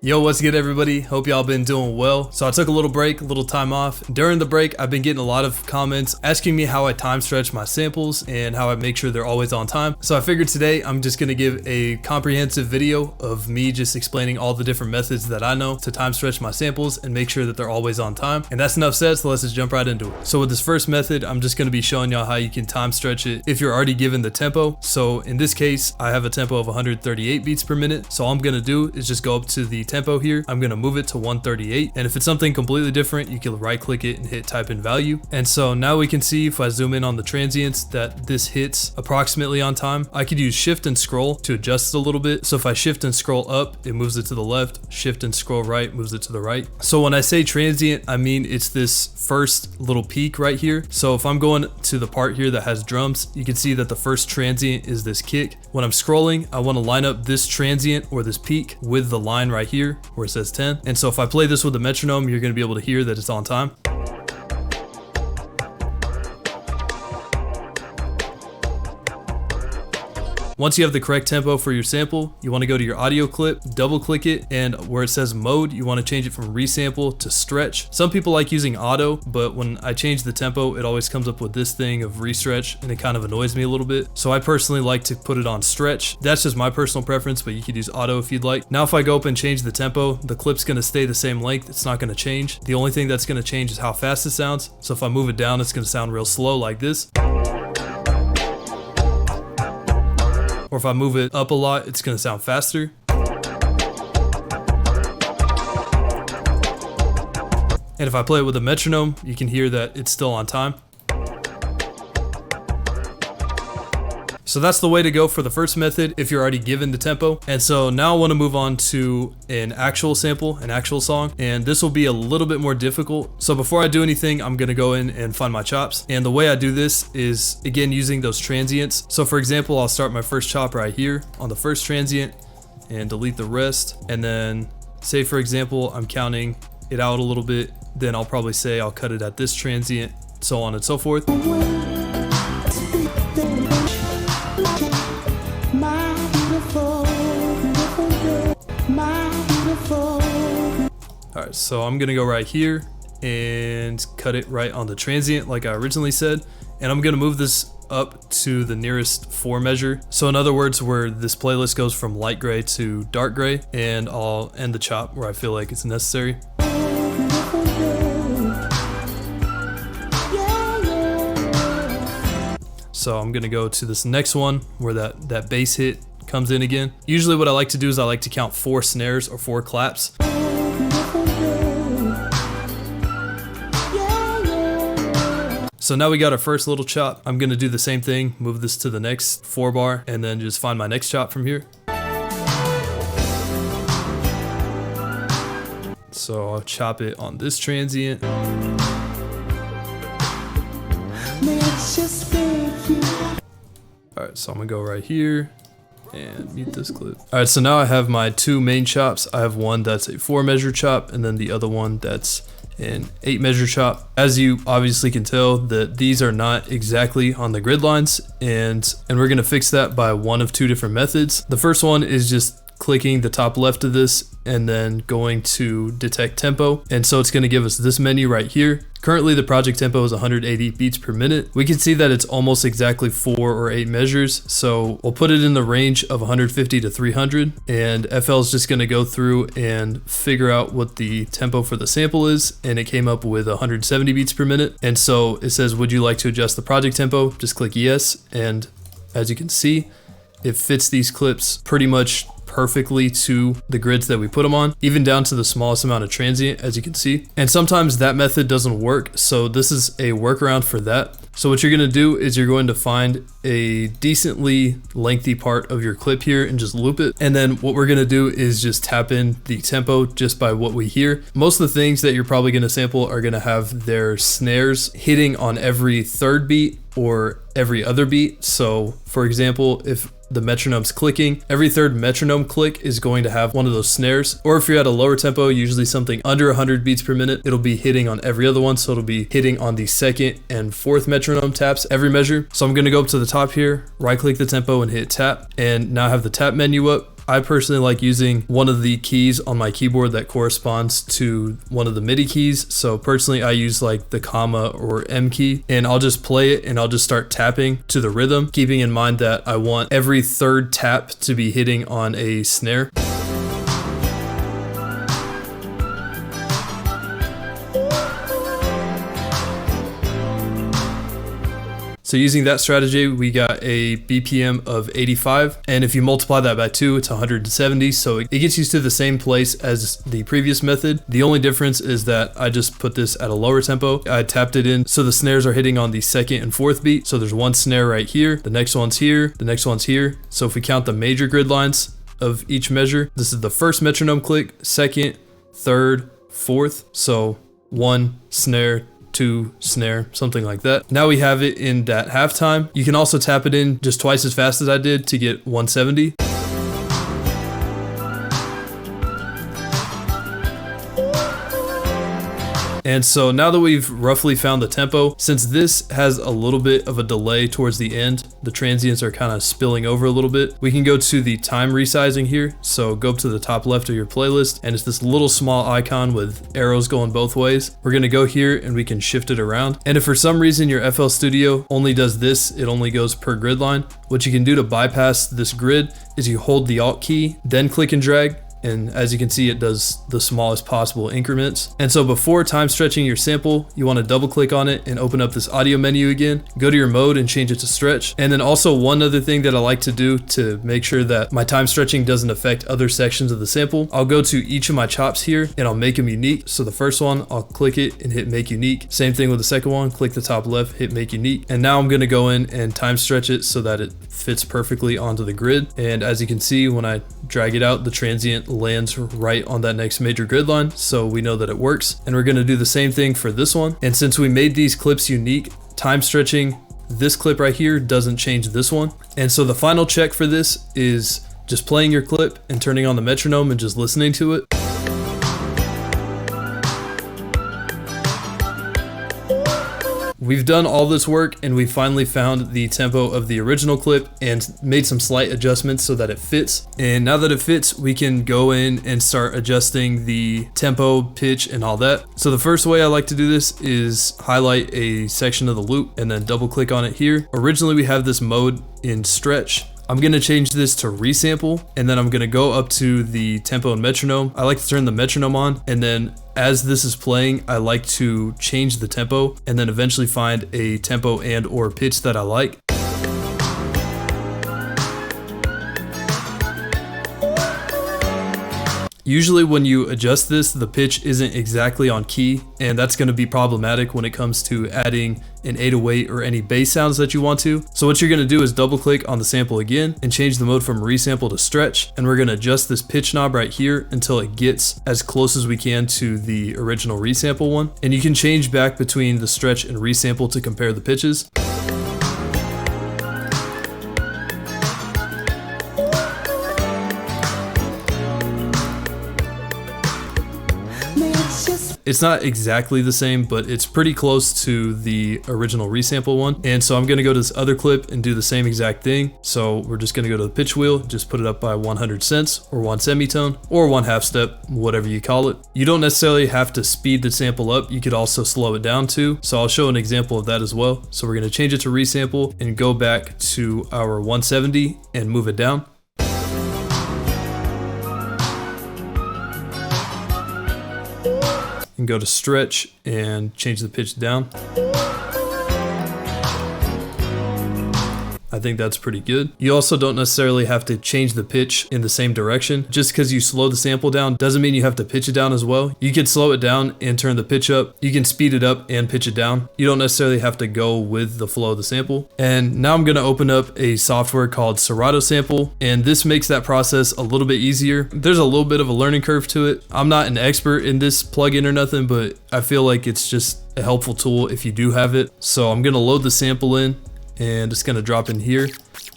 Yo, what's good everybody? Hope y'all been doing well. So I took a little break, a little time off. During the break, I've been getting a lot of comments asking me how I time stretch my samples and how I make sure they're always on time. So I figured today I'm just gonna give a comprehensive video of me just explaining all the different methods that I know to time stretch my samples and make sure that they're always on time. And that's enough said, so let's just jump right into it. So with this first method, I'm just gonna be showing y'all how you can time stretch it if you're already given the tempo. So in this case, I have a tempo of 138 beats per minute. So all I'm gonna do is just go up to the tempo here. I'm gonna move it to 138, and if it's something completely different, you can right click it and hit type in value. And so now we can see, if I zoom in on the transients, that this hits approximately on time. I could use shift and scroll to adjust it a little bit. So if I shift and scroll up, it moves it to the left. Shift and scroll right moves it to the right. So when I say transient, I mean it's this first little peak right here. So if I'm going to the part here that has drums, you can see that the first transient is this kick. When I'm scrolling, I want to line up this transient or this peak with the line right here where it says 10. And so if I play this with a metronome, you're going to be able to hear that it's on time. Once you have the correct tempo for your sample, you want to go to your audio clip, double click it, and where it says mode, you want to change it from resample to stretch. Some people like using auto, but when I change the tempo, it always comes up with this thing of restretch, and it kind of annoys me a little bit. So I personally like to put it on stretch. That's just my personal preference, but you could use auto if you'd like. Now if I go up and change the tempo, the clip's going to stay the same length. It's not going to change. The only thing that's going to change is how fast it sounds. So if I move it down, it's going to sound real slow like this. Or if I move it up a lot, it's gonna sound faster. And if I play it with a metronome, you can hear that it's still on time. So that's the way to go for the first method if you're already given the tempo. And so now I want to move on to an actual sample, an actual song, and this will be a little bit more difficult. So before I do anything, I'm going to go in and find my chops. And the way I do this is, again, using those transients. So for example, I'll start my first chop right here on the first transient and delete the rest. And then say, for example, I'm counting it out a little bit. Then I'll probably say I'll cut it at this transient, so on and so forth. Alright, so I'm gonna go right here and cut it right on the transient like I originally said, and I'm gonna move this up to the nearest 4 measure. So in other words, where this playlist goes from light gray to dark gray, and I'll end the chop where I feel like it's necessary. So I'm gonna go to this next one where that bass hit comes in again. Usually what I like to do is I like to count 4 snares or 4 claps. So now we got our first little chop. I'm gonna do the same thing, move this to the next 4 bar, and then just find my next chop from here. So I'll chop it on this transient. Alright, so I'm gonna go right here and mute this clip. Alright, so now I have my 2 main chops. I have one that's a 4 measure chop, and then the other one that's an 8 measure chop. As you obviously can tell, that these are not exactly on the grid lines, and we're gonna fix that by one of 2 different methods. The first one is just clicking the top left of this and then going to detect tempo, and so it's going to give us this menu right here. Currently the project tempo is 180 beats per minute. We can see that it's almost exactly 4 or 8 measures, so we'll put it in the range of 150 to 300, and FL is just going to go through and figure out what the tempo for the sample is, and it came up with 170 beats per minute. And so it says, would you like to adjust the project tempo? Just click yes, and as you can see, it fits these clips pretty much perfectly to the grids that we put them on, even down to the smallest amount of transient, as you can see. And sometimes that method doesn't work, so this is a workaround for that. So what you're gonna do is you're going to find a decently lengthy part of your clip here and just loop it. And then what we're gonna do is just tap in the tempo just by what we hear. Most of the things that you're probably gonna sample are gonna have their snares hitting on every 3rd beat or every other beat. So for example, if the metronome's clicking, every 3rd metronome click is going to have one of those snares. Or if you're at a lower tempo, usually something under 100 beats per minute, it'll be hitting on every other one. So it'll be hitting on the 2nd and 4th metronome taps every measure. So I'm gonna go up to the top here, right click the tempo and hit tap. And now I have the tap menu up. I personally like using one of the keys on my keyboard that corresponds to one of the MIDI keys. So personally, I use like the comma or M key, and I'll just play it and I'll just start tapping to the rhythm, keeping in mind that I want every third tap to be hitting on a snare. So using that strategy, we got a BPM of 85. And if you multiply that by 2, it's 170. So it gets you to the same place as the previous method. The only difference is that I just put this at a lower tempo. I tapped it in so the snares are hitting on the 2nd and 4th beat. So there's one snare right here, the next one's here, the next one's here. So if we count the major grid lines of each measure, this is the first metronome click, 2nd, 3rd, 4th. So 1 snare, 2 snare, something like that. Now we have it in that halftime. You can also tap it in just twice as fast as I did to get 170. And so now that we've roughly found the tempo, since this has a little bit of a delay towards the end, the transients are kind of spilling over a little bit, we can go to the time resizing here. So go up to the top left of your playlist, and it's this little small icon with arrows going both ways. We're gonna go here and we can shift it around. And if for some reason your FL Studio only does this, it only goes per grid line, what you can do to bypass this grid is you hold the Alt key, then click and drag. And as you can see, it does the smallest possible increments. And so before time stretching your sample, you want to double click on it and open up this audio menu again, go to your mode and change it to stretch. And then also one other thing that I like to do to make sure that my time stretching doesn't affect other sections of the sample, I'll go to each of my chops here and I'll make them unique. So the first one, I'll click it and hit make unique. Same thing with the second one, click the top left, hit make unique. And now I'm gonna go in and time stretch it so that it fits perfectly onto the grid. And as you can see, when I drag it out, the transient lands right on that next major grid line, so we know that it works. And we're going to do the same thing for this one. And since we made these clips unique, time stretching this clip right here doesn't change this one. And so the final check for this is just playing your clip and turning on the metronome and just listening to it. We've done all this work and we finally found the tempo of the original clip and made some slight adjustments so that it fits. And now that it fits, we can go in and start adjusting the tempo, pitch, and all that. So the first way I like to do this is highlight a section of the loop and then double click on it here. Originally we have this mode in stretch. I'm gonna change this to resample, and then I'm gonna go up to the tempo and metronome. I like to turn the metronome on, and then as this is playing, I like to change the tempo and then eventually find a tempo and or pitch that I like. Usually when you adjust this, the pitch isn't exactly on key, and that's going to be problematic when it comes to adding an 808 or any bass sounds that you want to. So what you're going to do is double click on the sample again and change the mode from resample to stretch, and we're going to adjust this pitch knob right here until it gets as close as we can to the original resample one. And you can change back between the stretch and resample to compare the pitches. It's not exactly the same, but it's pretty close to the original resample one. And so I'm gonna go to this other clip and do the same exact thing. So we're just gonna go to the pitch wheel, just put it up by 100 cents or 1 semitone or 1 half step, whatever you call it. You don't necessarily have to speed the sample up. You could also slow it down too. So I'll show an example of that as well. So we're gonna change it to resample and go back to our 170 and move it down. And go to stretch and change the pitch down. I think that's pretty good. You also don't necessarily have to change the pitch in the same direction. Just because you slow the sample down doesn't mean you have to pitch it down as well. You can slow it down and turn the pitch up. You can speed it up and pitch it down. You don't necessarily have to go with the flow of the sample. And now I'm gonna open up a software called Serato sample, and this makes that process a little bit easier. There's a little bit of a learning curve to it. I'm not an expert in this plugin or nothing, but I feel like it's just a helpful tool if you do have it. So I'm gonna load the sample in, and it's gonna drop in here,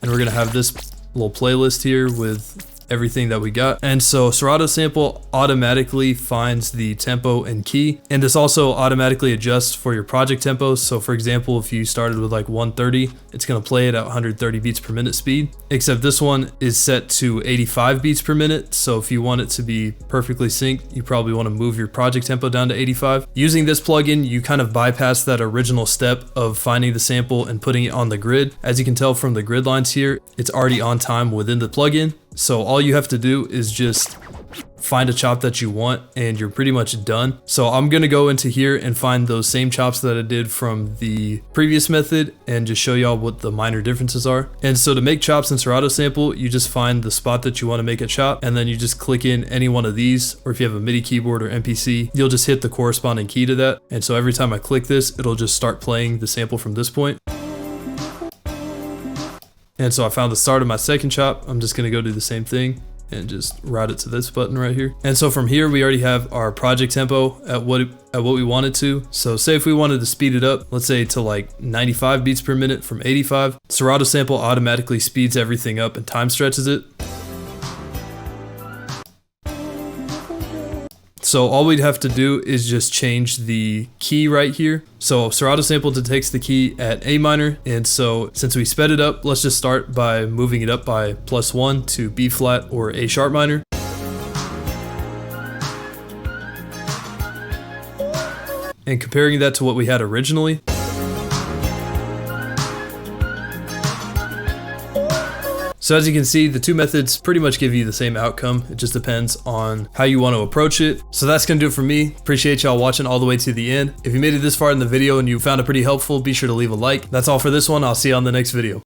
and we're gonna have this little playlist here with everything that we got. And so Serato sample automatically finds the tempo and key, and this also automatically adjusts for your project tempo. So for example, if you started with like 130, it's going to play it at 130 beats per minute speed, except this one is set to 85 beats per minute. So if you want it to be perfectly synced, you probably want to move your project tempo down to 85. Using this plugin, you kind of bypass that original step of finding the sample and putting it on the grid. As you can tell from the grid lines here, it's already on time within the plugin. So all you have to do is just find a chop that you want and you're pretty much done. So I'm gonna go into here and find those same chops that I did from the previous method and just show y'all what the minor differences are. And so to make chops in Serato sample, you just find the spot that you want to make a chop, and then you just click in any one of these, or if you have a MIDI keyboard or MPC, you'll just hit the corresponding key to that. And so every time I click this, it'll just start playing the sample from this point. And so I found the start of my second chop. I'm just gonna go do the same thing and just route it to this button right here. And so from here, we already have our project tempo at what we wanted to. So say if we wanted to speed it up, let's say to like 95 beats per minute from 85, Serato sample automatically speeds everything up and time stretches it. So all we'd have to do is just change the key right here. So Serato sample detects the key at A minor, and so since we sped it up, let's just start by moving it up by +1 to B flat or A sharp minor. And comparing that to what we had originally. So as you can see, the two methods pretty much give you the same outcome. It just depends on how you want to approach it. So that's gonna do it for me. Appreciate y'all watching all the way to the end. If you made it this far in the video and you found it pretty helpful, be sure to leave a like. That's all for this one. I'll see you on the next video.